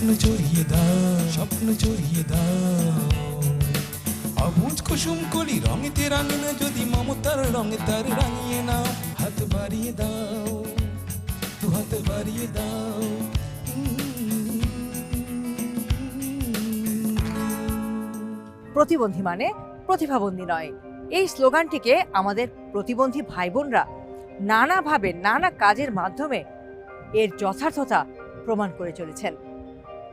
স্বপ্ন জড়িয়ে দাও, স্বপ্ন জড়িয়ে দাও। অবুজ কুসুম কলি রঙেতে রাঙিয়ে যদি মমতার রঙে তার রাঙিয়ে নাও। হাত বাড়িয়ে দাও, দু হাত বাড়িয়ে দাও। প্রতিবন্ধী মানে প্রতিভাবন্ধী নয়, এই স্লোগানটিকে আমাদের প্রতিবন্ধী ভাই বোনরা নানাভাবে নানা কাজের মাধ্যমে এর যথার্থতা প্রমাণ করে চলেছেন।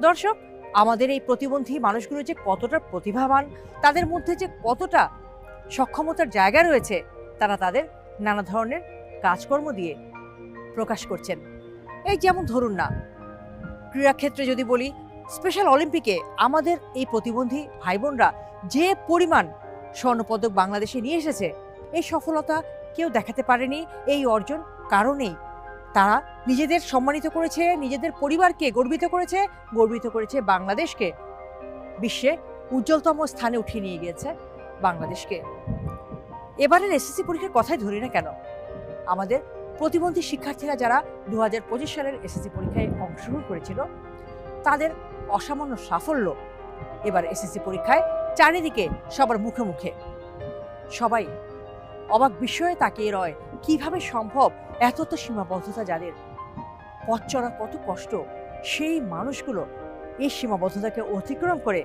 দর্শক, আমাদের এই প্রতিবন্ধী মানুষগুলো যে কতটা প্রতিভাবান, তাদের মধ্যে যে কতটা সক্ষমতার জায়গা রয়েছে, তারা তাদের নানা ধরনের কাজকর্ম দিয়ে প্রকাশ করছেন। এই যেমন ধরুন না, ক্রীড়াক্ষেত্রে যদি বলি, স্পেশাল অলিম্পিকে আমাদের এই প্রতিবন্ধী ভাই বোনরা যে পরিমাণ স্বর্ণপদক বাংলাদেশে নিয়ে এসেছে, এই সফলতা কেউ দেখাতে পারেনি। এই অর্জন কারণেই তারা নিজেদের সম্মানিত করেছে, নিজেদের পরিবারকে গর্বিত করেছে বাংলাদেশকে বিশ্বে উজ্জ্বলতম স্থানে উঠিয়ে নিয়ে গিয়েছে বাংলাদেশকে। এবারের এসএসসি পরীক্ষার কথাই ধরি না কেন, আমাদের প্রতিবন্ধী শিক্ষার্থীরা যারা 2025 সালের এসএসসি পরীক্ষায় অংশগ্রহণ করেছিল, তাদের অসামান্য সাফল্য এবার এসএসসি পরীক্ষায় চারিদিকে সবার মুখে মুখে। সবাই অবাক বিস্ময়ে তাকিয়ে রয়, কিভাবে সম্ভব এত তো সীমাবদ্ধতা যাদের, পথ চলা কত কষ্ট, সেই মানুষগুলো এই সীমাবদ্ধতাকে অতিক্রম করে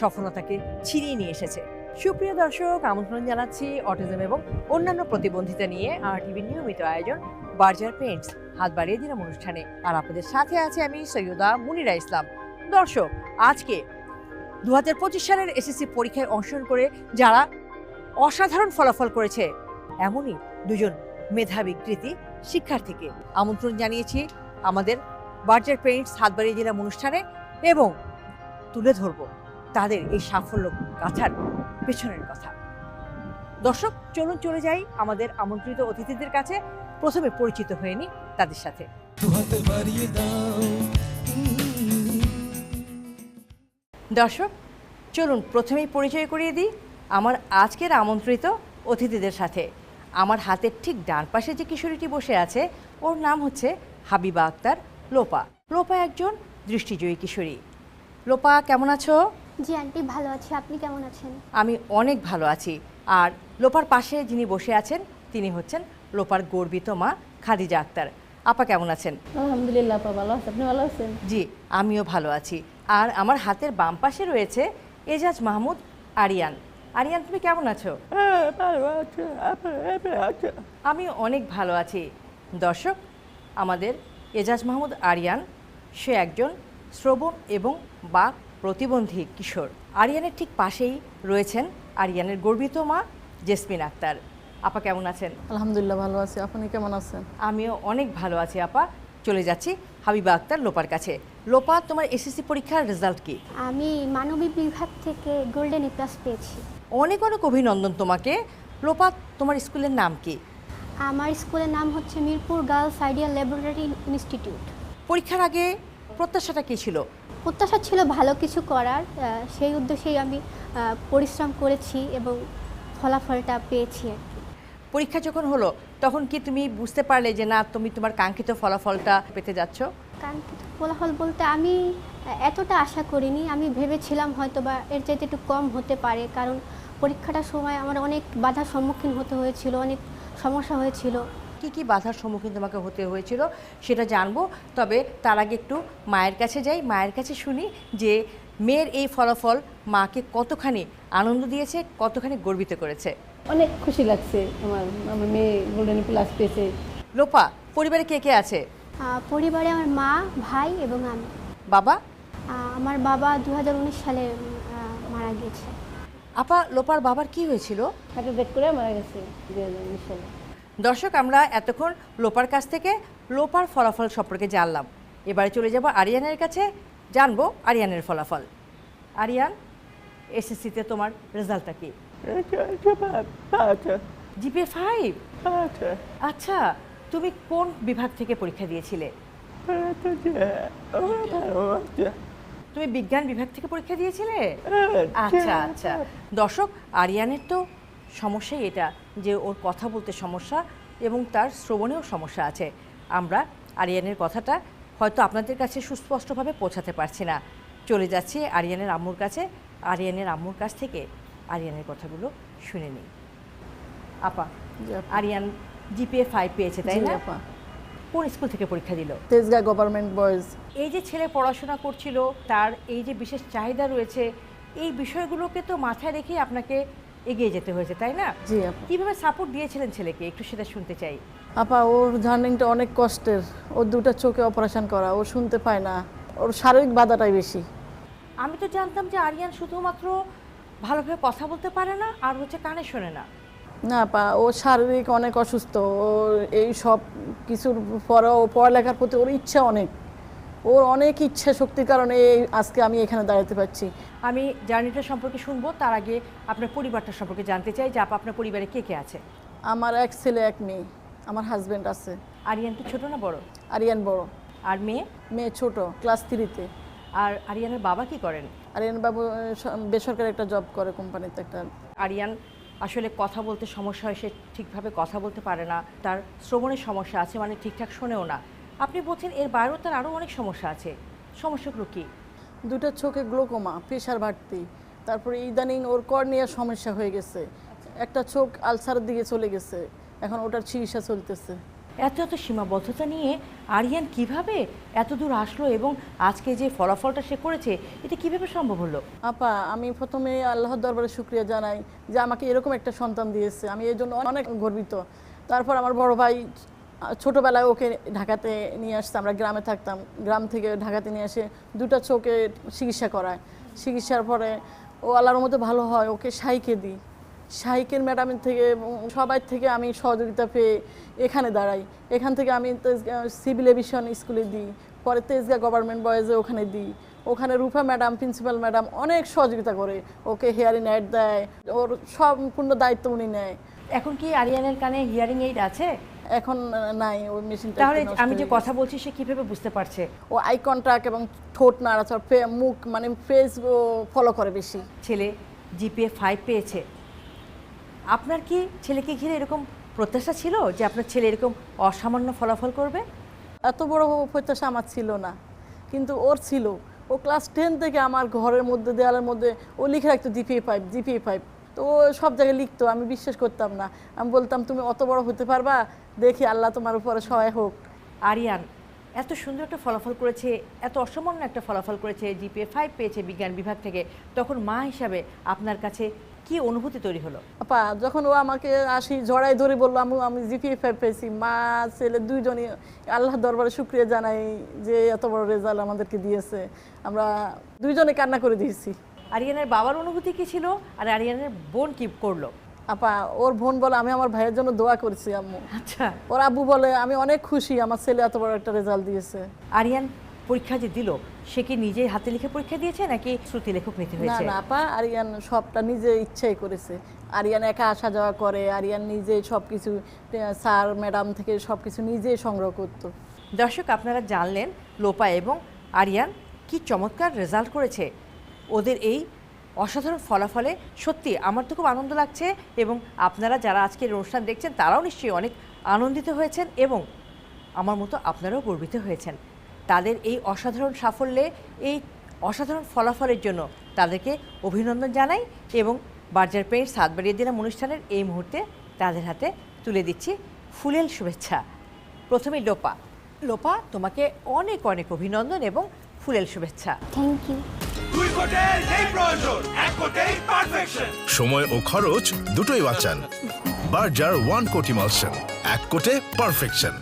সফলতাকে ছিনিয়ে নিয়ে এসেছে। সুপ্রিয় দর্শক, আমন্ত্রণ জানাচ্ছি অটিজম এবং অন্যান্য প্রতিবন্ধিতা নিয়ে RTVর নিয়মিত আয়োজন বার্জার পেইন্টস হাত বাড়িয়ে দিলাম অনুষ্ঠানে। আর আপনাদের সাথে আছে আমি সৈয়দা মুনিরা ইসলাম। দর্শক, আজকে 2025 সালের এসএসসি পরীক্ষায় অংশগ্রহণ করে যারা অসাধারণ ফলাফল করেছে, এমনই দুজন মেধাবী কৃতী শিক্ষার্থীকে আমন্ত্রণ জানিয়েছি আমাদের বার্জার পেইন্টস হাত বাড়িয়ে দিলাম অনুষ্ঠানে, এবং তুলে ধরব তাদের এই সাফল্য গাথার পেছনের কথা। দর্শক, চলুন চলে যাই আমাদের আমন্ত্রিত অতিথিদের কাছে, প্রথমে পরিচিত হয়ে নি তাদের সাথে। দর্শক, চলুন প্রথমেই পরিচয় করিয়ে দিই আমার আজকের আমন্ত্রিত অতিথিদের সাথে। আমার হাতের ঠিক ডান পাশে যে কিশোরীটি বসে আছে, ওর নাম হচ্ছে হাবিবা আক্তার লোপা। লোপা একজন দৃষ্টিজয়ী কিশোরী। লোপা, কেমন আছো? জি আন্টি, ভালো আছি। আপনি কেমন আছেন? আমি অনেক ভালো আছি। আর লোপার পাশে যিনি বসে আছেন, তিনি হচ্ছেন লোপার গর্বিত মা খাদিজা আক্তার। আপা, কেমন আছেন? আলহামদুলিল্লাহ আপা, ভালো আছি। আপনি ভালো আছেন? জি, আমিও ভালো আছি। আর আমার হাতের বাম পাশে রয়েছে এজাজ মাহমুদ আরিয়ান। আরিয়ান, তুমি কেমন আছো? আমি অনেক ভালো আছি। দর্শক, আমাদের এজাজ মাহমুদ আরিয়ান, সে একজন শ্রবণ এবং বাক প্রতিবন্ধী কিশোর। আরিয়ানের ঠিক পাশেই রয়েছেন আরিয়ানের গর্বিত মা জেসমিন আক্তার। আপা, কেমন আছেন? আলহামদুলিল্লাহ ভালো আছি। আপনি কেমন আছেন? আমিও অনেক ভালো আছি। আপা, চলে যাচ্ছি হাবিবা আক্তার লোপার কাছে। লোপা, তোমার এসএসসি পরীক্ষার রেজাল্ট কি? আমি মানবিক বিভাগ থেকে গোল্ডেন এ প্লাস পেয়েছি। অনেক অনেক অভিনন্দন তোমাকে। লোপা, তোমার স্কুলের নাম কি? আমার স্কুলের নাম হচ্ছে Mirpur girls ideal laboratory institute. পরীক্ষার আগে প্রত্যাশাটা কী ছিল? প্রত্যাশা ছিল ভালো কিছু করার, সেই উদ্দেশ্যেই আমি পরিশ্রম করেছি এবং ফলাফলটা পেয়েছি আর কি। পরীক্ষা যখন হলো, তখন কি তুমি বুঝতে পারলে যে না, তুমি তোমার কাঙ্ক্ষিত ফলাফলটা পেতে যাচ্ছ? কাঙ্ক্ষিত ফলাফল বলতে আমি এতটা আশা করিনি। আমি ভেবেছিলাম হয়তো বা এর চাইতে একটু কম হতে পারে, কারণ পরীক্ষাটার সময় আমার অনেক বাধার সম্মুখীন হতে হয়েছিল, অনেক সমস্যা হয়েছিল। কি কি বাধার সম্মুখীন তোমাকে হতে হয়েছিল সেটা জানবো, তবে তার আগে একটু মায়ের কাছে যাই, মায়ের কাছে শুনি যে মেয়ের এই ফলাফল মাকে কতখানি আনন্দ দিয়েছে, কতখানি গর্বিত করেছে। অনেক খুশি লাগছে আমার মেয়ে গোল্ডেন প্লাস পেয়েছে। লোপা, পরিবারে কে কে আছে? পরিবারে আমার মা, ভাই এবং আমি। বাবা? আমার বাবা 2019 সালে মারা গিয়েছে। আপা, লোপার বাবার কি হয়েছিল? হার্ট অ্যাটাক করে মারা গেছে 2019 সালে। দর্শক, আমরা এতক্ষণ লোপার কাছ থেকে লোপার ফলাফল সম্পর্কে জানলাম। এবারে চলে যাব আরিয়ানের কাছে, জানবো আরিয়ানের ফলাফল। আরিয়ান, এসএসসিতে তোমার রেজাল্টটা কি? জিপিএ 5? আচ্ছা, তুমি কোন বিভাগ থেকে পরীক্ষা দিয়েছিলে? তুমি বিজ্ঞান বিভাগ থেকে পরীক্ষা দিয়েছিলে? আচ্ছা আচ্ছা। দর্শক, আরিয়ানের তো সমস্যাই এটা যে ওর কথা বলতে সমস্যা এবং তার শ্রবণেও সমস্যা আছে। আমরা আরিয়ানের কথাটা হয়তো আপনাদের কাছে সুস্পষ্টভাবে পৌঁছাতে পারছি না। চলে যাচ্ছি আরিয়ানের আম্মুর কাছে, আরিয়ানের আম্মুর কাছ থেকে আরিয়ানের কথাগুলো শুনে নিই। আপা, জি আপা। আরিয়ান জিপিএ 5 পেয়েছে তাই জি না? আপা। কোন স্কুল থেকে পরীক্ষা দিল? Tejgaon government boys. এই যে ছেলে পড়াশোনা করছিল, তার এই যে বিশেষ চাহিদা রয়েছে, এই বিষয়গুলোকে তো মাথায় রেখে আপনাকে এগিয়ে যেতে হয়েছে তাই না? জি আপা। কিভাবে সাপোর্ট দিয়েছিলেন ছেলেকে, একটু সেটা শুনতে চাই। আপা, ওর জার্নিংটা অনেক কষ্টের। ওর দুটো চোখে অপারেশন করা, ও শুনতে পায় না, ওর শারীরিক বাধাটাই বেশি। আমি তো জানতাম যে আরিয়ান শুধুমাত্র ভালোভাবে কথা বলতে পারে না আর হচ্ছে কানে শোনে না। না আপা, ও শারীরিক অনেক অসুস্থ। ও এই সব কিছুর পরেও পড়ালেখার প্রতি ওর ইচ্ছা অনেক, ওর অনেক ইচ্ছা শক্তির কারণে আজকে আমি এখানে দাঁড়াতে পারছি। আমি জার্নিটা সম্পর্কে শুনবো, তার আগে আপনার পরিবারটা সম্পর্কে জানতে চাই যে আপনার পরিবারে কে কে আছে? আমার এক ছেলে এক মেয়ে, আমার হাজব্যান্ড আছে। আরিয়ান কি ছোট না বড়? আরিয়ান বড়, আর মেয়ে? মেয়ে ছোট, ক্লাস 3-তে। আর আরিয়ানের বাবা কি করেন? আরিয়ান বাবু বেসরকারি একটা জব করে কোম্পানিতে একটা। আরিয়ান আসলে কথা বলতে সমস্যা হয়, সে ঠিকভাবে কথা বলতে পারে না, তার শ্রবণের সমস্যা আছে, মানে ঠিকঠাক শোনেও না। আপনি বলছেন এর বাইরেও তার আরও অনেক সমস্যা আছে, সমস্যাগুলো কি? দুটো চোখে গ্লোকোমা, প্রেশার বাড়তি, তারপরে ইদানিং ওর কর্নিয়ার সমস্যা হয়ে গেছে, একটা চোখ আলসারের দিকে চলে গেছে, এখন ওটার চিকিৎসা চলতেছে। এত এত সীমাবদ্ধতা নিয়ে আরিয়ান কিভাবে এত দূর আসলো এবং আজকে যে ফলাফলটা সে করেছে এটা কিভাবে সম্ভব হলো? আপা, আমি প্রথমে আল্লাহর দরবারে শুকরিয়া জানাই যে আমাকে এরকম একটা সন্তান দিয়েছে, আমি এই জন্য অনেক গর্বিত। তারপর আমার বড় ভাই ছোটোবেলায় ওকে ঢাকাতে নিয়ে আসছে, আমরা গ্রামে থাকতাম, গ্রাম থেকে ঢাকাতে নিয়ে এসে দুটো চোখে চিকিৎসা করায়। চিকিৎসার পরে ও আল্লাহর মধ্যে ভালো হয়, ওকে শাইকে দিই, শাইকের ম্যাডামের থেকে সবাই থেকে আমি সহযোগিতা পেয়ে এখানে দাঁড়াই। এখান থেকে আমি সিভিল এভিয়েশন স্কুলে দিই, পরে তেজগাঁ গভর্নমেন্ট বয়েজে ওখানে দিই। ওখানে রূপা ম্যাডাম, প্রিন্সিপাল ম্যাডাম অনেক সহযোগিতা করে, ওকে হিয়ারিং এইড দেয়, ওর সম্পূর্ণ দায়িত্ব উনি নেয়। এখন কি আরিয়ানের কানে হিয়ারিং এইড আছে? এখন নাই, ওই মেশিনটা। তাহলে আমি যে কথা বলছি সে কিভাবে বুঝতে পারছে? ও আই কন্ট্যাক্ট এবং ঠোঁট নাড়াচাড়া, মুখ মানে ফেস ফলো করে বেশি। ছেলে জিপিএ 5 পেয়েছে, আপনার কি ছেলেকে ঘিরে এরকম প্রত্যাশা ছিল যে আপনার ছেলে এরকম অসামান্য ফলাফল করবে? এত বড় প্রত্যাশা আমার ছিল না, কিন্তু ওর ছিল। ও ক্লাস 10 থেকে আমার ঘরের মধ্যে, দেওয়ালের মধ্যে ও লিখে রাখতো জিপিএ 5, জিপিএ 5। তো ও সব জায়গায় লিখতো, আমি বিশ্বাস করতাম না। আমি বলতাম তুমি অত বড় হতে পারবা, দেখি আল্লাহ তোমার উপরে সহায় হোক। আরিয়ান এত সুন্দর একটা ফলাফল করেছে, এত অসামান্য একটা ফলাফল করেছে, জিপিএ 5 পেয়েছে বিজ্ঞান বিভাগ থেকে, তখন মা হিসাবে আপনার কাছে কি অনুভূতি তৈরি হলো? আপা, যখন ও আমাকে আসি জড়াই ধরে বললো আম্মু আমি জিপিএ 5 পেয়েছি, মা ছেলে দুইজনই আল্লাহর দরবারে শুকরিয়া জানাই যে এত বড় রেজাল্ট আমাদেরকে দিয়েছে। আমরা দুইজনে কান্না করে দিয়েছি। আরিয়ানের বাবার অনুভূতি কি ছিল আর আরিয়ানের বোন কি করলো? আপা, ওর বোন বলে আমি আমার ভাইয়ের জন্য দোয়া করেছি আম্মু। আচ্ছা, ওর আব্বু বলে আমি অনেক খুশি আমার ছেলে এত বড় একটা রেজাল্ট দিয়েছে। আরিয়ান পরীক্ষা যে দিল সে কি নিজেই হাতে লিখে পরীক্ষা দিয়েছে নাকি শ্রুতি লেখক নিতে না হয়েছে? না আপা, আরিয়ান সবটা নিজে ইচ্ছাই করেছে। আরিয়ান একা আসা যাওয়া করে, আরিয়ান নিজে সব কিছু স্যার ম্যাডাম থেকে সব কিছু নিজেই সংগ্রহ করতো। দর্শক, আপনারা জানলেন লোপা এবং আরিয়ান কি চমৎকার রেজাল্ট করেছে। ওদের এই অসাধারণ ফলাফলে সত্যি আমার তো খুব আনন্দ লাগছে এবং আপনারা যারা আজকের অনুষ্ঠান দেখছেন তারাও নিশ্চয়ই অনেক আনন্দিত হয়েছেন এবং আমার মতো আপনারাও গর্বিত হয়েছেন। তাদের এই অসাধারণ সাফল্যে, এই অসাধারণ ফলাফলের জন্য তাদেরকে অভিনন্দন জানাই এবং বার্জার পেইন্টস হাত বাড়িয়ে দিলাম অনুষ্ঠানের এই মুহূর্তে তাদের হাতে তুলে দিচ্ছি ফুলেল শুভেচ্ছা। প্রথমে লোপা, লোপা তোমাকে অনেক অনেক অভিনন্দন এবং ফুলেল শুভেচ্ছা। Thank you. দুই কোটের এই প্রয়োজন, এক কোটেই পারফেকশন। সময় ও খরচ দুটোই বাঁচান। বার্জার 1 কোটি মালসন, 1 কোটে পারফেকশন।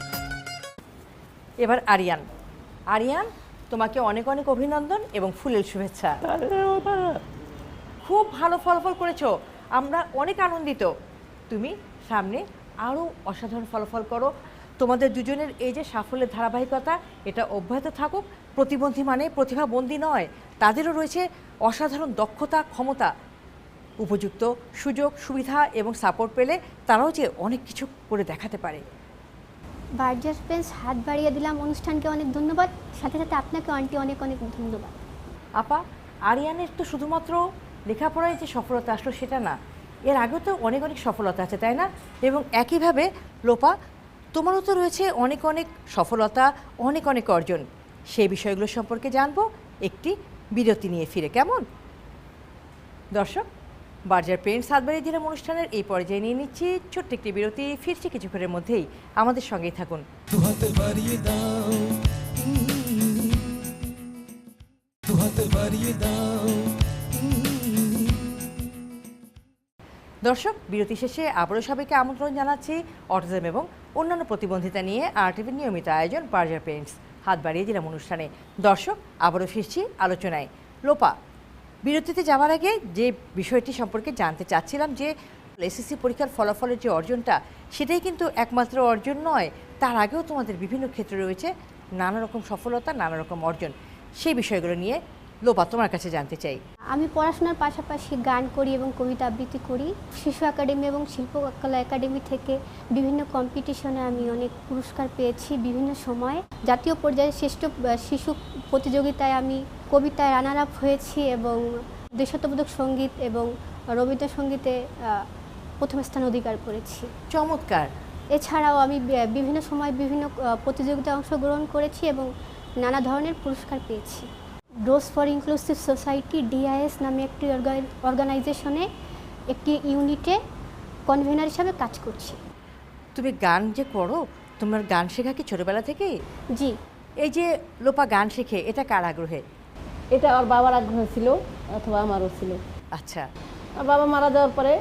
এবার আরিয়ান, আরিয়ান তোমাকে অনেক অনেক অভিনন্দন এবং ফুলেল শুভেচ্ছা। খুব ভালো ফলাফল করেছো, আমরা অনেক আনন্দিত। তুমি সামনে আরও অসাধারণ ফলাফল করো। তোমাদের দুজনের এই যে সাফল্যের ধারাবাহিকতা এটা অব্যাহত থাকুক। প্রতিবন্ধী মানে প্রতিভাবন্ধী নয়, তাদেরও রয়েছে অসাধারণ দক্ষতা, ক্ষমতা। উপযুক্ত সুযোগ সুবিধা এবং সাপোর্ট পেলে তারাও যে অনেক কিছু করে দেখাতে পারে। বার্জার পেন্স হাত বাড়িয়ে দিলাম অনুষ্ঠানকে অনেক ধন্যবাদ, সাথে সাথে আপনাকে আন্টি অনেক অনেক ধন্যবাদ। আপা, আরিয়ানের তো শুধুমাত্র লেখাপড়ায় যে সফলতা আসলো সেটা না, এর আগেও তো অনেক অনেক সফলতা আছে তাই না? এবং একইভাবে লোপা, তোমারও তো রয়েছে অনেক অনেক সফলতা, অনেক অনেক অর্জন। সেই বিষয়গুলো সম্পর্কে জানবো একটি বিরতি নিয়ে ফিরে। কেমন দর্শক, বার্জার পেন্টস হাত বাড়িয়ে দিলাম অনুষ্ঠানের এই পর্যায়ে নিয়ে নিচ্ছি ছোট্ট একটি বিরতি। ফিরছি কিছুক্ষণের মধ্যেই, আমাদের সঙ্গেই থাকুন। দু হাতে বাড়িয়ে দাও, দু হাতে বাড়িয়ে দাও। দর্শক, বিরতি শেষে আবারও সবাইকে আমন্ত্রণ জানাচ্ছি অটিজম এবং অন্যান্য প্রতিবন্ধিতা নিয়ে RTVর নিয়মিত আয়োজন বার্জার পেন্টস হাত বাড়িয়ে দিলাম অনুষ্ঠানে। দর্শক, আবারও ফিরছি আলোচনায়। লোপা, বিরতিতে যাওয়ার আগে যে বিষয়টি সম্পর্কে জানতে চাচ্ছিলাম যে এসএসসি পরীক্ষার ফলাফলের যে অর্জনটা, সেটাই কিন্তু একমাত্র অর্জন নয়, তার আগেও তোমাদের বিভিন্ন ক্ষেত্রে রয়েছে নানা রকম সফলতা, নানা রকম অর্জন। সেই বিষয়গুলো নিয়ে লোপা তোমার কাছে জানতে চাই। আমি পড়াশোনার পাশাপাশি গান করি এবং কবিতা আবৃত্তি করি। শিশু একাডেমি এবং শিল্পকলা একাডেমি থেকে বিভিন্ন কম্পিটিশনে আমি অনেক পুরস্কার পেয়েছি বিভিন্ন সময়ে। জাতীয় পর্যায়ে শ্রেষ্ঠ শিশু প্রতিযোগিতায় আমি কবিতায় রানার আপ হয়েছি এবং দেশাত্মবোধক সঙ্গীত এবং রবীন্দ্রসঙ্গীতে প্রথম স্থান অধিকার করেছি। চমৎকার। এছাড়াও আমি বিভিন্ন সময় বিভিন্ন প্রতিযোগিতায় অংশগ্রহণ করেছি এবং নানা ধরনের পুরস্কার পেয়েছি। Dose for inclusive society DIS নামে একটি অর্গানাইজেশনে একটি ইউনিটে কনভেনার হিসাবে কাজ করছি। তুমি গান যে করো, তোমার গান শেখা কি ছোটবেলা থেকেই? জি। এই যে লোপা গান শেখে, এটা কার আগ্রহে? এটা আমার বাবার আগ্রহ ছিল অথবা আমারও ছিল। আচ্ছা, আর বাবা মারা যাওয়ার পরে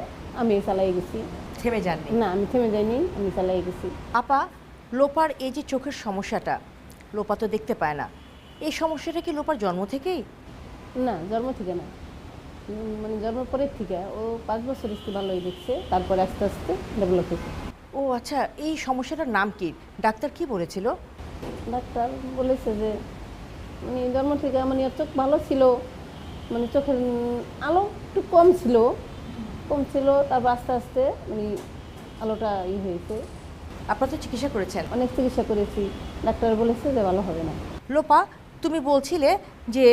আমি চালাই গেছি। থেমে যাননি? না, আমি থেমে যাইনি, আমি চালাই গেছি। আপা, লোপার এই যে চোখের সমস্যাটা, লোপা তো দেখতে পায় না, এই সমস্যাটা কি লোপার জন্ম থেকেই? না, জন্ম থেকে না, মানে জন্মের পরের থেকে। ও 5 বছর একটু ভালোই দেখছে, তারপরে আস্তে আস্তে ডেভেলপ হয়েছে। ও আচ্ছা, এই সমস্যাটার নাম কি? ডাক্তার কি বলেছিল? ডাক্তার বলেছে যে মানে জন্ম থেকে মানে চোখ ভালো ছিল, মানে চোখের আলো একটু কম ছিল, তারপর আস্তে আস্তে মানে আলোটা হয়েছে। আপনারা তো চিকিৎসা করেছেন? অনেক চিকিৎসা করেছি, ডাক্তার বলেছে যে ভালো হবে না। লোপা, তুমি বলছিলে যে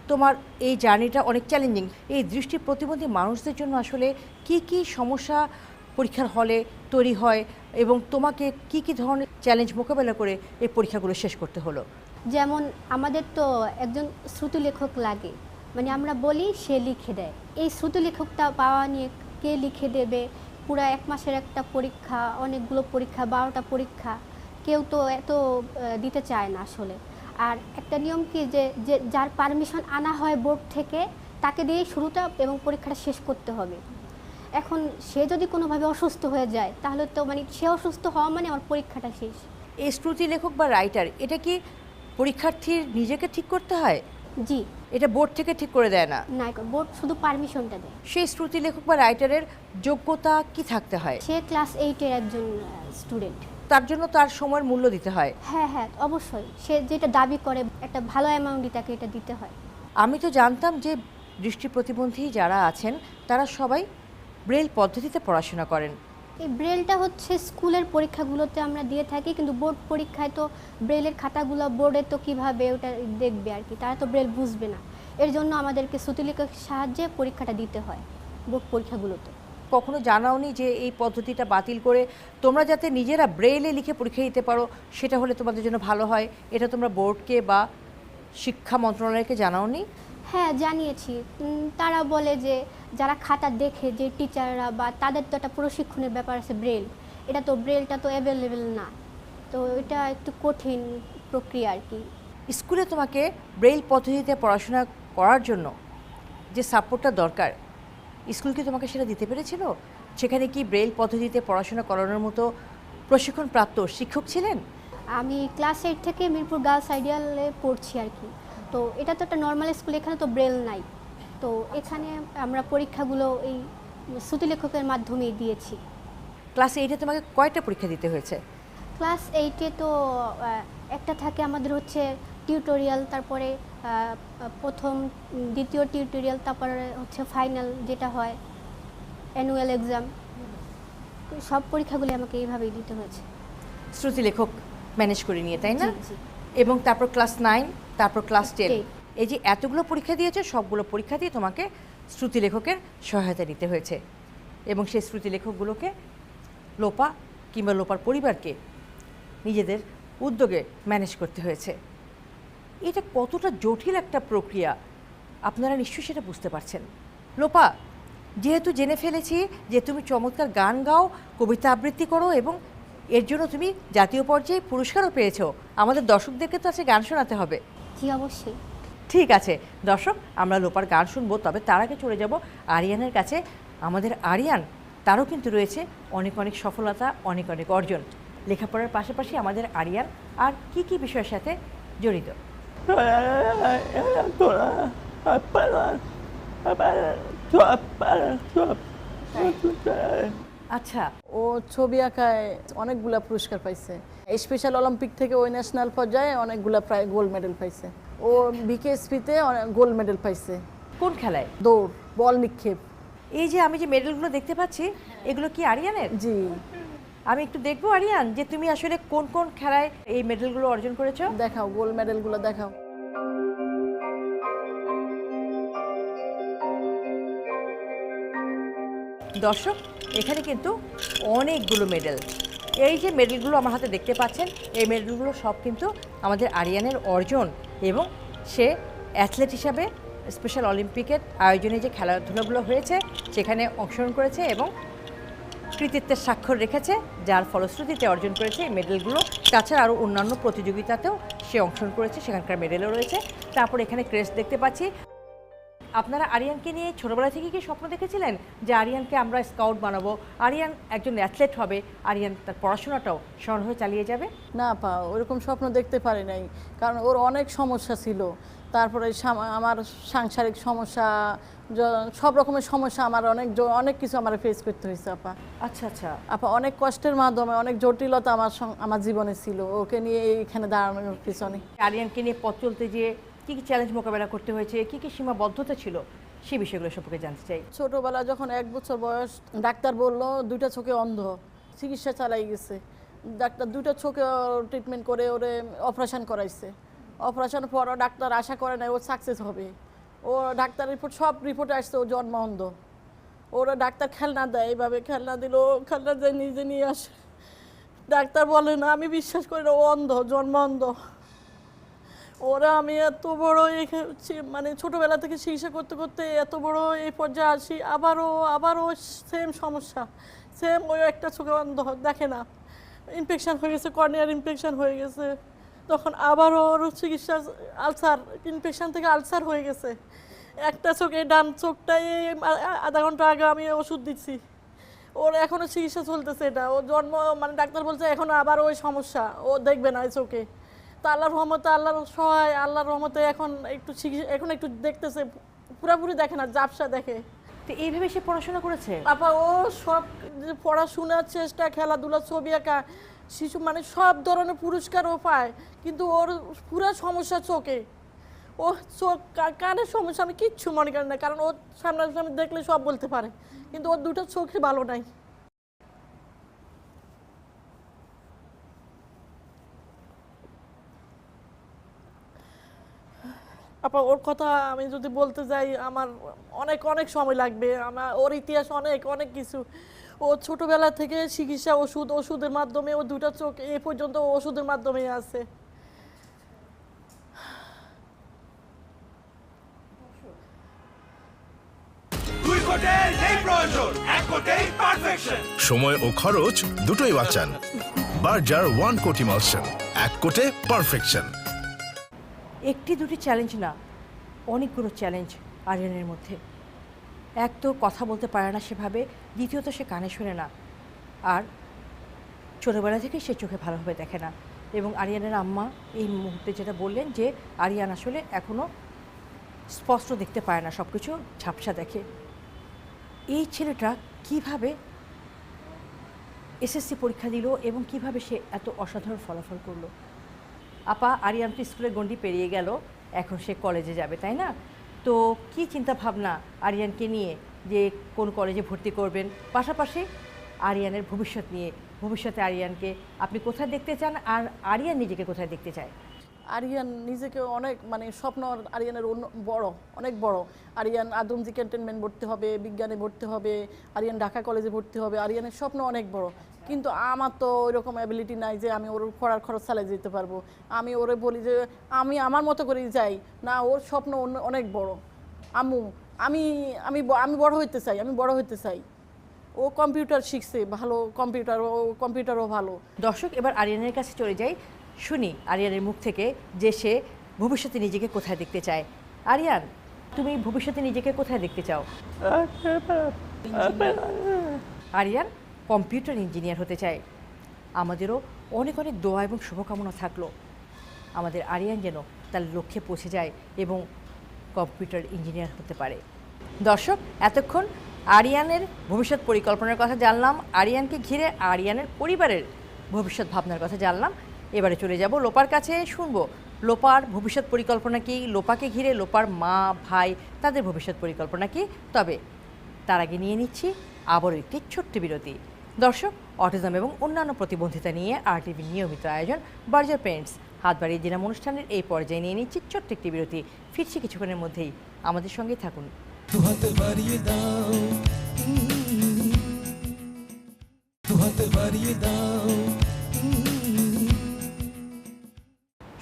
তোমার এই জার্নিটা অনেক চ্যালেঞ্জিং। এই দৃষ্টি প্রতিবন্ধী মানুষদের জন্য আসলে কি কি সমস্যা পরীক্ষার হলে তৈরি হয় এবং তোমাকে কি কি ধরনের চ্যালেঞ্জ মোকাবেলা করে এই পরীক্ষাগুলো শেষ করতে হলো? যেমন আমাদের তো একজন শ্রুতিলেখক লাগে, মানে আমরা বলি সে লিখে দেয়। এই শ্রুতিলেখকটা পাওয়া নিয়ে কে লিখে দেবে, পুরো 1 মাসের একটা পরীক্ষা, অনেকগুলো পরীক্ষা, 12টা পরীক্ষা, কেউ তো এত দিতে চায় না আসলে। আর একটা নিয়ম কি যে যার পারমিশন আনা হয় বোর্ড থেকে, তাকে দিয়েই শুরুটা এবং পরীক্ষাটা শেষ করতে হবে। এখন সে যদি কোনোভাবে অসুস্থ হয়ে যায়, তাহলে তো মানে সে অসুস্থ হওয়া মানে আমার পরীক্ষাটা শেষ। এই শ্রুতি লেখক বা রাইটার, এটা কি পরীক্ষার্থীর নিজেকে ঠিক করতে হয়? জি। এটা বোর্ড থেকে ঠিক করে দেয় না? না, বোর্ড শুধু পারমিশনটা দেয়। সেই শ্রুতি লেখক বা রাইটারের যোগ্যতা কি থাকতে হয়? সে ক্লাস 8-এর একজন স্টুডেন্ট। তার জন্য তার সময়ের মূল্য দিতে হয়? হ্যাঁ হ্যাঁ, অবশ্যই। সে যেটা দাবি করে একটা ভালো অ্যামাউন্টই তাকে এটা দিতে হয়। আমি তো জানতাম যে দৃষ্টি প্রতিবন্ধী যারা আছেন তারা সবাই ব্রেল পদ্ধতিতে পড়াশোনা করেন। এই ব্রেলটা হচ্ছে স্কুলের পরীক্ষাগুলোতে আমরা দিয়ে থাকি, কিন্তু বোর্ড পরীক্ষায় তো ব্রেলের খাতাগুলো বোর্ডে তো কিভাবে ওটা দেখবে আর কি, তারা তো ব্রেল বুঝবে না। এর জন্য আমাদেরকে শ্রুতিলেখকের সাহায্যে পরীক্ষাটা দিতে হয় বোর্ড পরীক্ষাগুলোতে। কখনো জানাওনি যে এই পদ্ধতিটা বাতিল করে তোমরা যাতে নিজেরা ব্রেলে লিখে পরীক্ষা দিতে পারো, সেটা হলে তোমাদের জন্য ভালো হয়, এটা তোমরা বোর্ডকে বা শিক্ষা মন্ত্রণালয়কে জানাওনি? হ্যাঁ, জানিয়েছি। তারা বলে যে যারা খাতা দেখে, যে টিচাররা বা তাদের তো একটা প্রশিক্ষণের ব্যাপার আছে, ব্রেলটা তো অ্যাভেলেবেল না, তো এটা একটু কঠিন প্রক্রিয়া আর কি। স্কুলে তোমাকে ব্রেল পদ্ধতিতে পড়াশোনা করার জন্য যে সাপোর্টটা দরকার, স্কুল কি তোমাকে সেটা দিতে পেরেছিল? সেখানে কি ব্রেল পদ্ধতিতে পড়াশোনা করানোর মতো প্রশিক্ষণপ্রাপ্ত শিক্ষক ছিলেন? আমি ক্লাস 8 থেকে মিরপুর গার্লস আইডিয়ালে পড়ছি আর কি। তো এটা তো একটা নর্মাল স্কুল, এখানে তো ব্রেল নাই, তো এখানে আমরা পরীক্ষাগুলো এই শ্রুতিলেখকের মাধ্যমেই দিয়েছি। ক্লাস 8-এ তোমাকে কয়টা পরীক্ষা দিতে হয়েছে? ক্লাস 8-এ তো একটা থাকে আমাদের হচ্ছে টিউটোরিয়াল, তারপরে প্রথম দ্বিতীয় টিউটোরিয়াল, তারপরে হচ্ছে ফাইনাল যেটা হয় অ্যানুয়াল এক্সাম। সব পরীক্ষাগুলি আমাকে এইভাবেই দিতে হয়েছে। শ্রুতি লেখক ম্যানেজ করে নিয়ে, তাই না? জি, জি। এবং তারপর ক্লাস 9, তারপর ক্লাস 10, এই যে এতগুলো পরীক্ষা দিয়েছে, সবগুলো পরীক্ষা দিয়ে তোমাকে শ্রুতি লেখকের সহায়তা নিতে হয়েছে এবং সেই শ্রুতি লেখকগুলোকে লোপা কিংবা লোপার পরিবারকে নিজেদের উদ্যোগে ম্যানেজ করতে হয়েছে। এটা কতটা জটিল একটা প্রক্রিয়া আপনারা নিশ্চয়ই সেটা বুঝতে পারছেন। লোপা, যেহেতু জেনে ফেলেছি যে তুমি চমৎকার গান গাও, কবিতা আবৃত্তি করো এবং এর জন্য তুমি জাতীয় পর্যায়ে পুরস্কারও পেয়েছো, আমাদের দর্শকদেরকে তো আছে গান শোনাতে হবে। জি অবশ্যই। ঠিক আছে দর্শক, আমরা লোপার গান শুনবো, তবে তার আগে চলে যাব আরিয়ানের কাছে। আমাদের আরিয়ান, তারও কিন্তু রয়েছে অনেক অনেক সফলতা, অনেক অনেক অর্জন। লেখাপড়ার পাশাপাশি আমাদের আরিয়ান আর কি কি বিষয়ের সাথে জড়িত? আচ্ছা, ও ছবি আঁকায় অনেকগুলা পুরস্কার পাইছে। স্পেশাল অলিম্পিক থেকে ওই ন্যাশনাল পর্যায়ে অনেকগুলা প্রায় গোল্ড মেডেল পাইছে। ও বিকেএসপিতে গোল্ড মেডেল পাইছে। কোন খেলায়? দৌড়, বল নিক্ষেপ। এই যে আমি যে মেডেলগুলো দেখতে পাচ্ছি, এগুলো কি আরিয়ানের? জি। আমি একটু দেখবো আরিয়ান যে তুমি আসলে কোন কোন খেলায় এই মেডেলগুলো অর্জন করেছো। দেখাও, গোল্ড মেডেলগুলো দেখাও। দর্শক, এখানে কিন্তু অনেকগুলো মেডেল, এই যে মেডেলগুলো আমার হাতে দেখতে পাচ্ছেন, এই মেডেলগুলো সব কিন্তু আমাদের আরিয়ানের অর্জন এবং সে অ্যাথলেট হিসাবে স্পেশাল অলিম্পিকের আয়োজনে যে খেলাধুলাগুলো হয়েছে সেখানে অংশগ্রহণ করেছে এবং কৃতিত্বের স্বাক্ষর রেখেছে, যার ফলশ্রুতিতে অর্জন করেছে এই মেডেলগুলো। তাছাড়া আরও অন্যান্য প্রতিযোগিতাতেও সে অংশগ্রহণ করেছে, সেখানকার মেডেলও রয়েছে। তারপর এখানে ক্রেস্ট দেখতে পাচ্ছি। আপনারা আরিয়ানকে নিয়ে ছোটবেলা থেকে কি স্বপ্ন দেখেছিলেন যে আরিয়ানকে আমরা স্কাউট বানাবো, আরিয়ান একজন অ্যাথলেট হবে, আরিয়ান তার পড়াশোনাটাও সরলভাবে চালিয়ে যাবে? না পা, ওরকম স্বপ্ন দেখতে পারি নাই, কারণ ওর অনেক সমস্যা ছিল। তারপরে আমার সাংসারিক সমস্যা, সব রকমের সমস্যা, আমার অনেক কিছু আমার ফেস করতে হয়েছে আপা। আচ্ছা আচ্ছা আপা, অনেক কষ্টের মাধ্যমে অনেক জটিলতা আমার জীবনে ছিল ওকে নিয়ে এইখানে দাঁড়ানোর পিছনে। আরিয়ানকে নিয়ে পথ চলতে গিয়ে কী কী চ্যালেঞ্জ মোকাবেলা করতে হয়েছে, কী কী সীমাবদ্ধতা ছিল, সেই বিষয়গুলো সম্পর্কে জানতে চাই। ছোটবেলা যখন 1 বছর বয়স, ডাক্তার বলল 2টা চোখে অন্ধ, চিকিৎসা চালাই গেছে। ডাক্তার 2টা চোখে ট্রিটমেন্ট করে ওরে অপারেশন করাইছে। অপারেশন পরও ডাক্তার আশা করে নাই ও সাকসেস হবে। ও ডাক্তার রিপোর্ট, সব রিপোর্টে আসছে ও জন্ম অন্ধ। ওরা ডাক্তার খেলনা দেয়, এইভাবে খেলনা দিল, খেলনা দেয় নিজে নিয়ে আসে। ডাক্তার বলে না, আমি বিশ্বাস করি না, ও অন্ধ, জন্ম অন্ধ। ওরা আমি এত বড় মানে ছোটবেলা থেকে চিকিৎসা করতে করতে এত বড় এই পর্যায়ে আসি, আবারও সেম সমস্যা, সেম ওই একটা চোখে অন্ধ, দেখে না। ইনফেকশন হয়ে গেছে, কর্নিয়ার ইনফেকশন হয়ে গেছে, তখন আবারও ওর চিকিৎসা, আলসার, ইনফেকশন থেকে আলসার হয়ে গেছে। একটা চোখে, ডান চোখটাই আধা ঘন্টা আগে আমি ওষুধ দিচ্ছি, ওর এখনও চিকিৎসা চলতেছে। এটা ও জন্ম, মানে ডাক্তার বলছে এখনও আবার ওই সমস্যা, ও দেখবে না এই চোখে। তো আল্লাহর রহমতে, আল্লাহর সহায়, আল্লাহর রহমতে এখন একটু দেখতেছে, পুরাপুরি দেখে না, ঝাপসা দেখে। তো এইভাবে সে পড়াশোনা করেছে? আপা, ও সব পড়াশোনার চেষ্টা, খেলাধুলা, ছবি আঁকা, শিশু, মানে সব ধরনের পুরস্কারও পায়, কিন্তু ওর পুরো সমস্যা চোখে। ও চোখ, কানের সমস্যা আমি কিচ্ছু মনে করি না, কারণ ওর সামনাসামনি দেখলে সব বলতে পারে, কিন্তু ওর 2টা চোখে ভালো নাই। আপা, ওর কথা আমি যদি বলতে যাই আমার অনেক অনেক সময় লাগবে। ওর ইতিহাস অনেক কিছু। ও ছোটবেলা থেকে চিকিৎসা, ওষুধের মাধ্যমে ও 2টা চোখ এ পর্যন্ত ওষুধের মাধ্যমেই আছে। সময় ও খরচ দুটোই বাঁচান। বার্জার 1 কোট ইমালশন, 1 কোটে পারফেকশন। একটি দুটি চ্যালেঞ্জ না, অনেকগুলো চ্যালেঞ্জ আরিয়ানের মধ্যে। এক তো কথা বলতে পারে না সেভাবে, দ্বিতীয়ত সে কানে শোনে না, আর ছোটোবেলা থেকে সে চোখে ভালোভাবে দেখে না। এবং আরিয়ানের আম্মা এই মুহূর্তে যেটা বললেন যে আরিয়ান আসলে এখনও স্পষ্ট দেখতে পায় না, সব কিছু ঝাপসা দেখে। এই ছেলেটা কিভাবে এসএসসি পরীক্ষা দিল এবং কিভাবে সে এত অসাধারণ ফলাফল করলো? আপা, আরিয়ান তো স্কুলের গণ্ডি পেরিয়ে গেল, এখন সে কলেজে যাবে, তাই না? তো কি চিন্তা ভাবনা আরিয়ানকে নিয়ে, যে কোন কলেজে ভর্তি করবেন, পাশাপাশি আরিয়ানের ভবিষ্যৎ নিয়ে, ভবিষ্যতে আরিয়ানকে আপনি কোথায় দেখতে চান আর আরিয়ান নিজেকে কোথায় দেখতে চায়? আরিয়ান নিজেকে অনেক, মানে স্বপ্ন আরিয়ানের অনেক বড়। আরিয়ান আদমজি ক্যান্টনমেন্ট ভর্তি হবে, বিজ্ঞানে ভর্তি হবে, আরিয়ান ঢাকা কলেজে ভর্তি হবে, আরিয়ানের স্বপ্ন অনেক বড়। কিন্তু আমার তো ওইরকম অ্যাবিলিটি নাই যে আমি ওর পড়ার খরচ চালিয়ে যেতে পারবো। আমি ওরে বলি যে আমি আমার মতো করেই যাই, না ওর স্বপ্ন অনেক বড়। আম্মু আমি আমি আমি বড় হইতে চাই, আমি বড় হইতে চাই। ও কম্পিউটার শিখছে, ভালো কম্পিউটারও ভালো। দর্শক, এবার আরিয়ানের কাছে চলে যাই, শুনি আরিয়ানের মুখ থেকে যে সে ভবিষ্যতে নিজেকে কোথায় দেখতে চায়। আরিয়ান, তুমি ভবিষ্যতে নিজেকে কোথায় দেখতে চাও? আরিয়ান কম্পিউটার ইঞ্জিনিয়ার হতে চায়। আমাদেরও অনেক অনেক দোয়া এবং শুভকামনা থাকলো আমাদের আরিয়ান যেন তার লক্ষ্যে পৌঁছে যায় এবং কম্পিউটার ইঞ্জিনিয়ার হতে পারে। দর্শক, এতক্ষণ আরিয়ানের ভবিষ্যৎ পরিকল্পনার কথা জানলাম, আরিয়ানকে ঘিরে আরিয়ানের পরিবারের ভবিষ্যৎ ভাবনার কথা জানলাম। এবারে চলে যাব লোপার কাছে, শুনবো লোপার ভবিষ্যৎ পরিকল্পনা কী, লোপাকে ঘিরে লোপার মা ভাই তাদের ভবিষ্যৎ পরিকল্পনা কী। তবে তার আগে নিয়ে নিচ্ছি আবারও একটি ছোট্ট বিরতি। দর্শক, অটিজম এবং অন্যান্য প্রতিবন্ধিতা নিয়ে RTVর নিয়মিত আয়োজন বার্জার পেরেন্টস হাত বাড়িয়ে দিলাম অনুষ্ঠানের এই পর্যায়ে নিয়ে নিচ্ছি ছোট্ট একটি বিরতি। ফিরছি কিছুক্ষণের মধ্যেই, আমাদের সঙ্গেই থাকুন। দু হাতে বাড়িয়ে দাও, দু হাতে বাড়িয়ে দাও।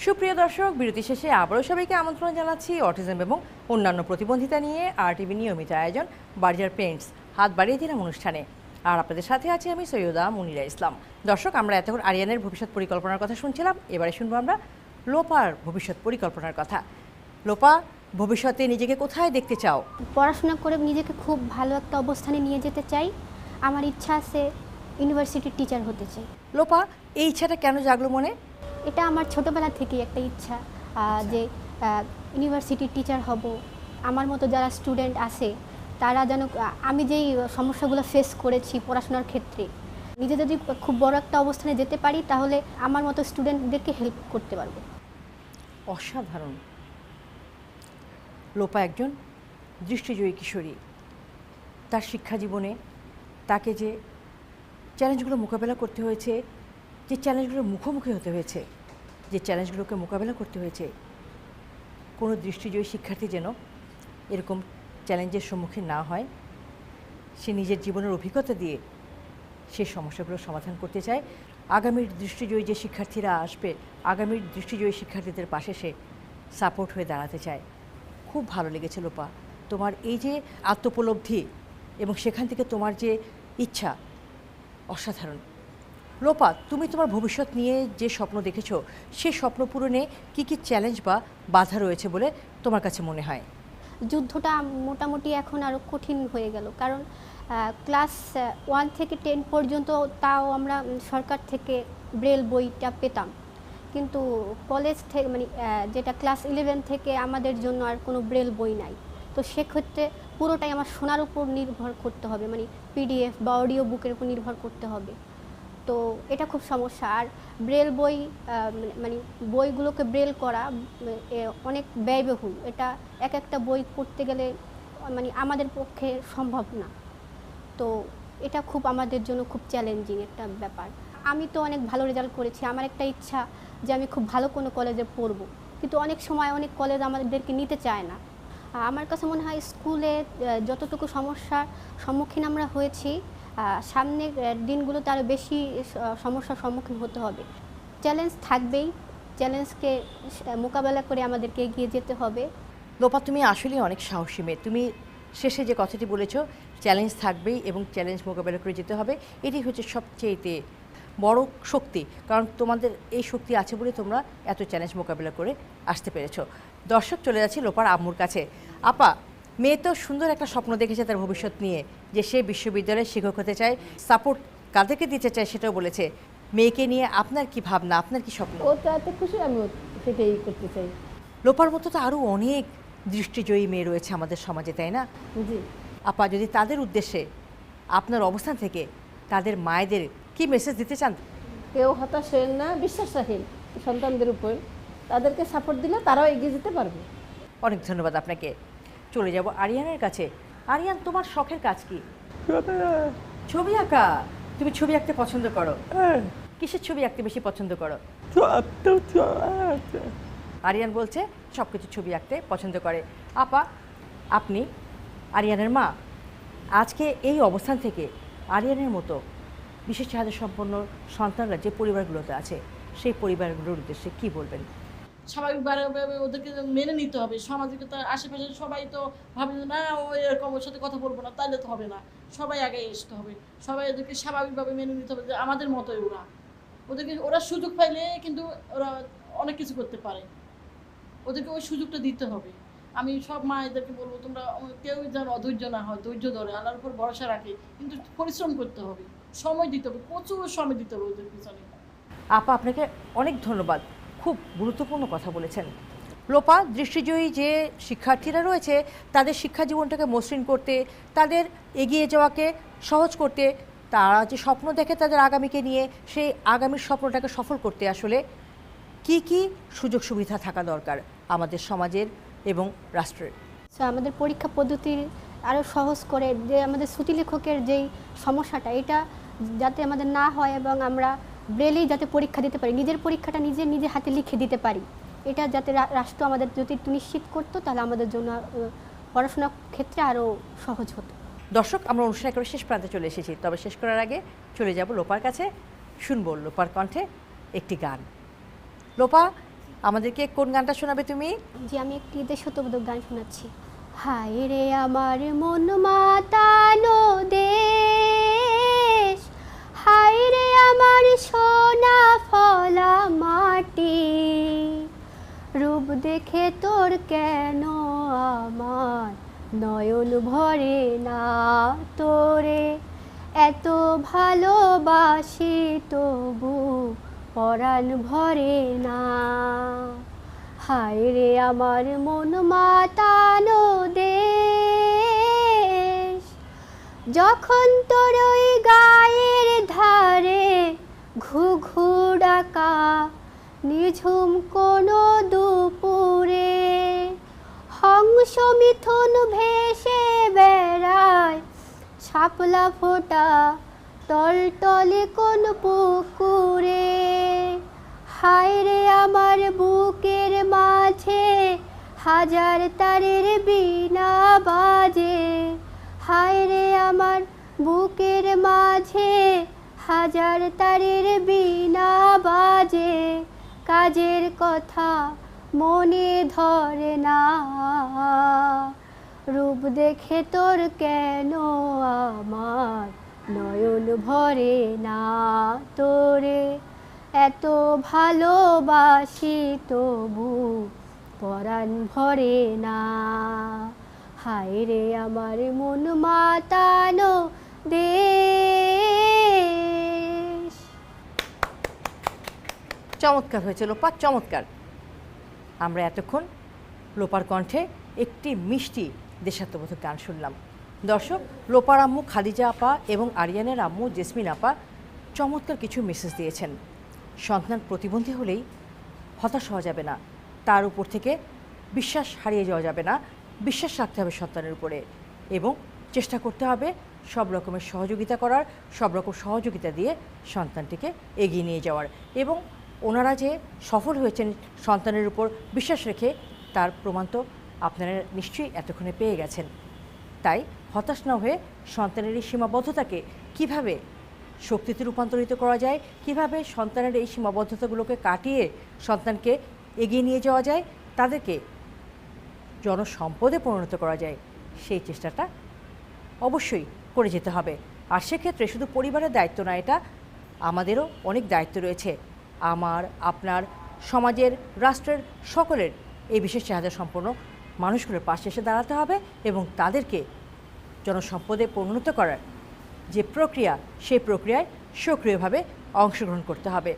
সুপ্রিয় দর্শক, বিরতি শেষে আবারও সবাইকে আমন্ত্রণ জানাচ্ছি অটিজম এবং অন্যান্য প্রতিবন্ধিতা নিয়ে RTV নিয়মিত আয়োজন বার্জার পেরেন্টস হাত বাড়িয়ে দিলাম অনুষ্ঠানে। আর আপনাদের সাথে আছি আমি সৈয়দা মুনিরা ইসলাম। দর্শক, আমরা এতক্ষণ আরিয়ানের ভবিষ্যৎ পরিকল্পনার কথা শুনছিলাম, এবারে শুনবো আমরা লোপার ভবিষ্যৎ পরিকল্পনার কথা। লোপা, ভবিষ্যতে নিজেকে কোথায় দেখতে চাও? পড়াশোনা করে নিজেকে খুব ভালো একটা অবস্থানে নিয়ে যেতে চাই। আমার ইচ্ছা আছে ইউনিভার্সিটির টিচার হতে চাই। লোপা, এই ইচ্ছাটা কেন জাগলো মনে? এটা আমার ছোটোবেলা থেকেই একটা ইচ্ছা, যে ইউনিভার্সিটির টিচার হব। আমার মতো যারা স্টুডেন্ট আছে তারা যেন আমি যেই সমস্যাগুলো ফেস করেছি পড়াশোনার ক্ষেত্রে, নিজে যদি খুব বড় একটা অবস্থানে যেতে পারি তাহলে আমার মতো স্টুডেন্টদেরকে হেল্প করতে পারবো। অসাধারণ। লোপা একজন দৃষ্টিজয়ী কিশোরী। তার শিক্ষা জীবনে তাকে যে চ্যালেঞ্জগুলো মোকাবেলা করতে হয়েছে, যে চ্যালেঞ্জগুলোর মুখোমুখি হতে হয়েছে, যে চ্যালেঞ্জগুলোকে মোকাবেলা করতে হয়েছে, কোনো দৃষ্টিজয়ী শিক্ষার্থী যেন এরকম চ্যালেঞ্জের সম্মুখীন না হয়। সে নিজের জীবনের অভিজ্ঞতা দিয়ে সে সমস্যাগুলোর সমাধান করতে চায়। আগামীর দৃষ্টিজয়ী যে শিক্ষার্থীরা আসবে, আগামীর দৃষ্টিজয়ী শিক্ষার্থীদের পাশে সে সাপোর্ট হয়ে দাঁড়াতে চায়। খুব ভালো লেগেছে লোপা, তোমার এই যে আত্মোপলব্ধি এবং সেখান থেকে তোমার যে ইচ্ছা, অসাধারণ। লোপা, তুমি তোমার ভবিষ্যৎ নিয়ে যে স্বপ্ন দেখেছো, সেই স্বপ্ন পূরণে কী কী চ্যালেঞ্জ বা বাধা রয়েছে বলে তোমার কাছে মনে হয়? যুদ্ধটা মোটামুটি এখন আরও কঠিন হয়ে গেল, কারণ ক্লাস 1 থেকে 10 পর্যন্ত তাও আমরা সরকার থেকে ব্রেল বইটা পেতাম, কিন্তু কলেজ থেকে মানে যেটা ক্লাস 11 থেকে আমাদের জন্য আর কোনো ব্রেল বই নাই। তো সেক্ষেত্রে পুরোটাই আমার শোনার উপর নির্ভর করতে হবে, মানে PDF বা অডিও বুকের উপর নির্ভর করতে হবে। তো এটা খুব সমস্যা। আর ব্রেল বই মানে বইগুলোকে ব্রেল করা অনেক ব্যয়বহুল। এটা এক একটা বই পড়তে গেলে মানে আমাদের পক্ষে সম্ভব না। তো এটা খুব আমাদের জন্য খুব চ্যালেঞ্জিং একটা ব্যাপার। আমি তো অনেক ভালো রেজাল্ট করেছি, আমার একটা ইচ্ছা যে আমি খুব ভালো কোনো কলেজে পড়ব, কিন্তু অনেক সময় অনেক কলেজ আমাদেরকে নিতে চায় না। আমার কাছে মনে হয় স্কুলে যতটুকু সমস্যার সম্মুখীন আমরা হয়েছি, সামনের দিনগুলোতে আরও বেশি সমস্যার সম্মুখীন হতে হবে। চ্যালেঞ্জ থাকবেই, চ্যালেঞ্জকে মোকাবেলা করে আমাদেরকে এগিয়ে যেতে হবে। লোপা, তুমি আসলেই অনেক সাহসী মেয়ে। তুমি শেষে যে কথাটি বলেছো, চ্যালেঞ্জ থাকবেই এবং চ্যালেঞ্জ মোকাবেলা করে যেতে হবে, এটি হচ্ছে সবচেয়েতে বড় শক্তি। কারণ তোমাদের এই শক্তি আছে বলে তোমরা এত চ্যালেঞ্জ মোকাবেলা করে আসতে পেরেছো। দর্শক, চলে যাচ্ছি লোপার আম্মুর কাছে। আপা, মেয়ে তো সুন্দর একটা স্বপ্ন দেখেছে তার ভবিষ্যৎ নিয়ে, যে সে বিশ্ববিদ্যালয়ের শিক্ষক হতে চায়। সাপোর্ট কাদেরকে দিতে চায় সেটাও বলেছে। মেয়েকে নিয়ে আপনার কি ভাবনা, আপনার কি স্বপ্ন? ও তাতে খুশি, আমি সেটাই করতে চাই। লোপার মতো তো আরও অনেক দৃষ্টিজয়ী মেয়ে রয়েছে আমাদের সমাজে, তাই না? জি। আপা, যদি তাদের উদ্দেশ্যে আপনার অবস্থান থেকে তাদের মায়েদের কি মেসেজ দিতে চান? কেউ হতাশ হন না, বিশ্বাস রাখেন সন্তানদের উপর, তাদেরকে সাপোর্ট দিলে তারাও এগিয়ে যেতে পারবে। অনেক ধন্যবাদ আপনাকে। চলে যাব আরিয়ানের কাছে। আরিয়ান, তোমার শখের কাজ কি? ছবি আঁকা। তুমি ছবি আঁকতে পছন্দ করো? কিসের ছবি আঁকতে বেশি পছন্দ করো? আরিয়ান বলছে সব কিছু ছবি আঁকতে পছন্দ করে। আপা, আপনি আরিয়ানের মা, আজকে এই অবস্থান থেকে আরিয়ানের মতো বিশেষ চাহিদা সম্পন্ন সন্তানরা যে পরিবারগুলোতে আছে সেই পরিবারগুলোর উদ্দেশ্যে কি বলবেন? স্বাভাবিকভাবে ওদেরকে মেনে নিতে হবে। সামাজিকতা আশেপাশে সবাই তো ভাবে যে না ও এরকম, ওর সাথে কথা বলবো না, তাইলে তো হবে না। সবাই আগে আসতে হবে, সবাই ওদেরকে স্বাভাবিকভাবে মেনে নিতে হবে যে আমাদের মতোই ওরা সুযোগ পাইলে কিন্তু ওরা অনেক কিছু করতে পারে, ওদেরকে ওই সুযোগটা দিতে হবে। আমি সব মায়েদেরকে বলবো তোমরা কেউ যেন অধৈর্য না হয়, ধৈর্য ধরে আল্লাহর উপর ভরসা রাখে, কিন্তু পরিশ্রম করতে হবে, সময় দিতে হবে, প্রচুর সময় দিতে হবে ওদের পিছনে। আপা আপনাকে অনেক ধন্যবাদ, খুব গুরুত্বপূর্ণ কথা বলেছেন। লোপা, দৃষ্টিজয়ী যে শিক্ষার্থীরা রয়েছে তাদের শিক্ষা জীবনটাকে মসৃণ করতে, তাদের এগিয়ে যাওয়াকে সহজ করতে, তারা যে স্বপ্ন দেখে তাদের আগামীকে নিয়ে, সেই আগামীর স্বপ্নটাকে সফল করতে আসলে কি কি সুযোগ সুবিধা থাকা দরকার আমাদের সমাজের এবং রাষ্ট্রের? সো আমাদের পরীক্ষা পদ্ধতির আরও সহজ করে, যে আমাদের শ্রুতিলেখকের যেই সমস্যাটা, এটা যাতে আমাদের না হয় এবং আমরা ব্রেলেই যাতে পরীক্ষা দিতে পারি, নিজের পরীক্ষাটা নিজে হাতে লিখে দিতে পারি, এটা যাতে রাষ্ট্র আমাদের যদি নিশ্চিত করতো তাহলে আমাদের জন্য পড়াশোনার ক্ষেত্রে আরও সহজ হতো। দর্শক, আমরা অনুষ্ঠান একেবারে শেষ প্রান্তে চলে এসেছি, তবে শেষ করার আগে চলে যাব লোপার কাছে, শুনবো লোপার কণ্ঠে একটি গান। লোপা, আমাদেরকে কোন গানটা শোনাবে তুমি? যে আমি একটি দেশাত্মবোধক গান শোনাচ্ছি। হায় রে আমার মন মাতানো দেশ, হায় রে আমার সোনা ফলা মাটি, রূপ দেখে তোর কেন আমার নয়ন ভরে না, তোরে এত ভালোবাসি তবু পরাণ ভরে না। হায় রে আমার মন মাতানো দেশ, যখন তোর ওই গায়ের ধারে ঘু ঘু ডাকা নিঝুম কোনো দুপুরে হংস মিথুন ভেসে বেড়ায়, শাপলা ফোটা টলটলে কোন পুকুরে। হায় রে আমার বুকের মাঝে হাজার তারের বীণা বাজে, হায় রে আমার বুকের মাঝে হাজার তারের বীণা বাজে, কাজের কথা মনে ধরে না, রূপ দেখে তোর কেন আমার নয়ন ভরে না, তোরে এত ভালোবাসি তবু পরাণ ভরে না। হায় রে আমার মন মাতানো দেশ। চমৎকার হয়েছে লোপা, চমৎকার। আমরা এতক্ষণ লোপার কণ্ঠে একটি মিষ্টি দেশাত্মবোধক গান শুনলাম। দর্শক, লোপার আম্মু খাদিজা আপা এবং আরিয়ানের আম্মু জেসমিন আপা চমৎকার কিছু মেসেজ দিয়েছেন। সন্তান প্রতিবন্ধী হলেই হতাশ হওয়া যাবে না, তার উপর থেকে বিশ্বাস হারিয়ে যাওয়া যাবে না, বিশ্বাস রাখতে হবে সন্তানের উপরে এবং চেষ্টা করতে হবে সব রকমের সহযোগিতা করার, সব রকম সহযোগিতা দিয়ে সন্তানটিকে এগিয়ে নিয়ে যাওয়ার। এবং ওনারা যে সফল হয়েছেন সন্তানের উপর বিশ্বাস রেখে, তার প্রমাণ তো আপনারা নিশ্চয়ই এতক্ষণে পেয়ে গেছেন। তাই হতাশ না হয়ে সন্তানের এই সীমাবদ্ধতাকে কীভাবে শক্তিতে রূপান্তরিত করা যায়, কিভাবে সন্তানের এই সীমাবদ্ধতাগুলোকে কাটিয়ে সন্তানকে এগিয়ে নিয়ে যাওয়া যায়, তাদেরকে জনসম্পদে পরিণত করা যায়, সেই চেষ্টাটা অবশ্যই করে যেতে হবে। আর সেক্ষেত্রে শুধু পরিবারের দায়িত্ব না, এটা আমাদেরও অনেক দায়িত্ব রয়েছে। আমার, আপনার, সমাজের, রাষ্ট্রের সকলের এই বিশেষ চাহিদা সম্পন্ন মানুষগুলোর পাশে এসে দাঁড়াতে হবে এবং তাদেরকে জনসম্পদে পরিণত করার যে প্রক্রিয়া, সেই প্রক্রিয়ায় সক্রিয়ভাবে অংশগ্রহণ করতে হবে।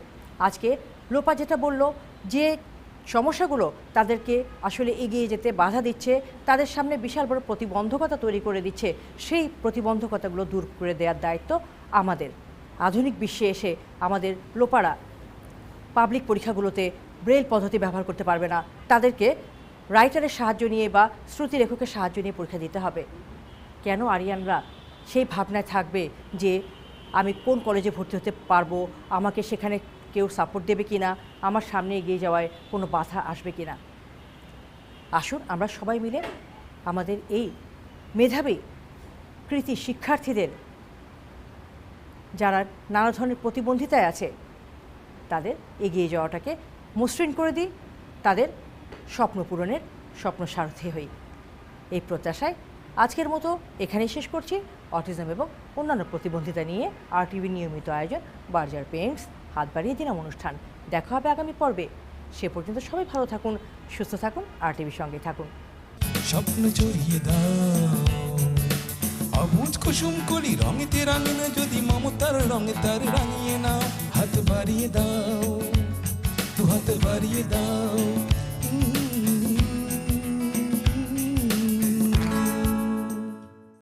আজকে লোপা যেটা বলল, যে সমস্যাগুলো তাদেরকে আসলে এগিয়ে যেতে বাধা দিচ্ছে, তাদের সামনে বিশাল বড় প্রতিবন্ধকতা তৈরি করে দিচ্ছে, সেই প্রতিবন্ধকতাগুলো দূর করে দেওয়ার দায়িত্ব আমাদের। আধুনিক বিশ্বে এসে আমাদের লোপারা পাবলিক পরীক্ষাগুলোতে ব্রেল পদ্ধতি ব্যবহার করতে পারবে না, তাদেরকে রাইটারের সাহায্য নিয়ে বা শ্রুতি লেখকের সাহায্য নিয়ে পরীক্ষা দিতে হবে। কেন আরিয়ানরা সেই ভাবনায় থাকবে যে আমি কোন কলেজে ভর্তি হতে পারবো, আমাকে সেখানে কেউ সাপোর্ট দেবে কি না, আমার সামনে এগিয়ে যাওয়ায় কোনো বাধা আসবে কি না? আসুন আমরা সবাই মিলে আমাদের এই মেধাবী কৃতি শিক্ষার্থীদের যারা নানা ধরনের প্রতিবন্ধিতায় আছে তাদের এগিয়ে যাওয়াটাকে মসৃণ করে দিই, তাদের স্বপ্ন পূরণের স্বপ্ন সারথি হই। এই প্রত্যাশায় আজকের মতো এখানেই শেষ করছি। অটিজম এবং অন্যান্য প্রতিবন্ধিতা নিয়ে RTV নিয়মিত আয়োজন বার্জার পেইন্টস হাত বাড়িয়ে দিলাম অনুষ্ঠান। দেখা হবে আগামী পর্বে। সে পর্যন্ত সবাই ভালো থাকুন, সুস্থ থাকুন, RTVর সঙ্গে থাকুন। স্বপ্ন জড়িয়ে দাও অবুজ কুসুম কলি রঙেতে রাঙিয়ে যদি মমতার রঙে তার রাঙিয়ে নাও। হাত বাড়িয়ে দাও, দু হাত বাড়িয়ে দাও।